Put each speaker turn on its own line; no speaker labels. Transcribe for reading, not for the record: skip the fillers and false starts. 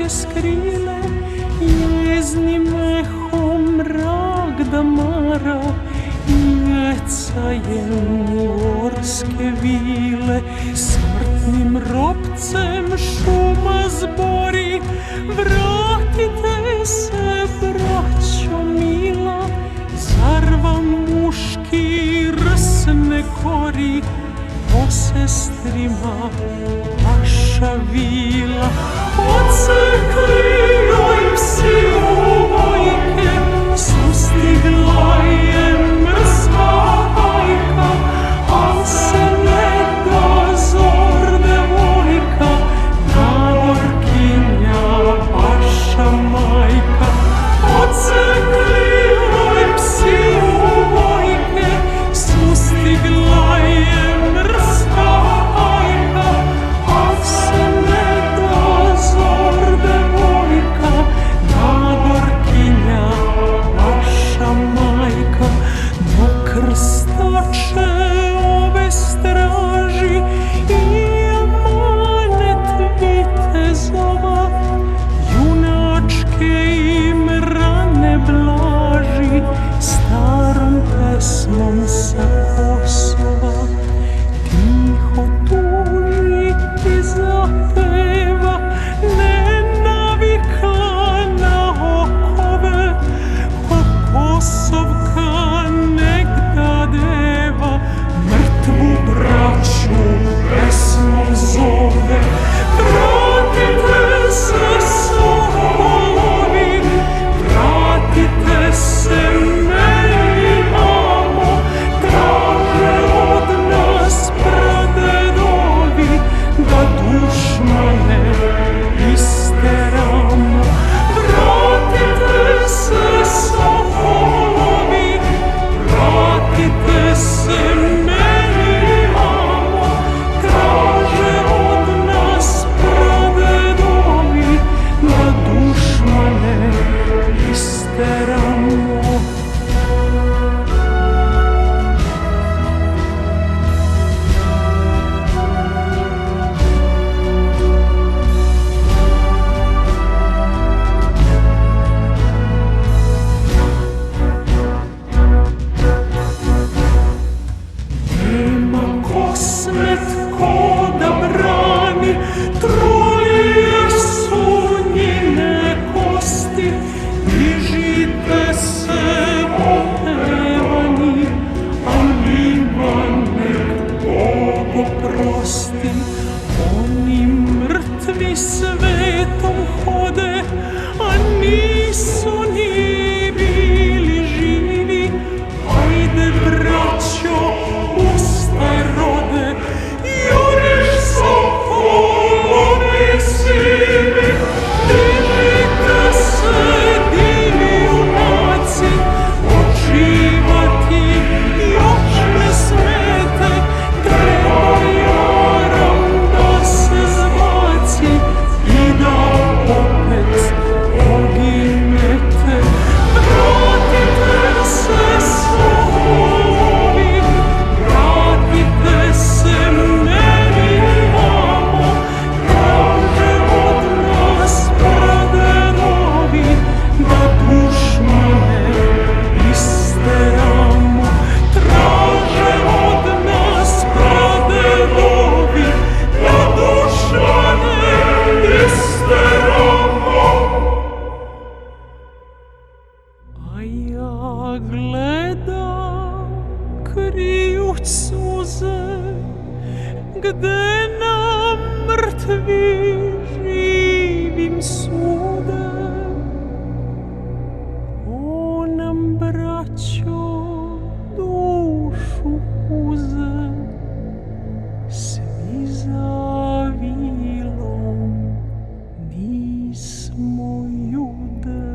skrile, jeznim ehom mrak da mara, jecajem gorske vile, smrtnim ropcem šuma zbori. Vratite se, braćo mila, zar vam muški rs ne gori? O sestrima vaša vila, odsekli joj psi ubojke, sustigla je mrska hajka, al se ne da zor devojka, nagorkinja vaša majka. Odsekli joj psi ubojke, sustigla je mrska hajka, al se ne da zor devojka, nagorkinja vaša majka. No krstače ove straži i amanet vitezova, junačke im rane blaži, starom pesmom sa Kosova. Tiho tuži i zapeva, ne navika na okove, ko Kosovka negda deva, mrtvu braću pesmom zove. Vratite se, sokolovi, vratite se, meni mamo, traže od nas pradedovi, da dušmane isteramo. Vratite se, sokolovi, vratite se, meni mamo, traže od nas pradedovi, da dušmane isteramo. Nema Kosmet ko da brani, trulije su njene kosti. Dižite se opevani, a njima nek Bog oprosti. Oni mrtvi svetom hode, a nisu ni bili živi. Ajde, braćo, ustaj rode, juriš sokolovi sivi. Dižite se, divni junaci, počivati još ne smete. Treba jaram da se zbaci i da opet poginete. Vratite se, sokolovi, vratite se, meni mamo, traže od nas pradedovi, da dušmane isteramo. Traže od nas pradedovi, da dušmane isteramo. A ja gledam krijuć suze, gde nam mrtvi živim sude. O nam, braćo, dušu uze, svi za vilom nismo jude.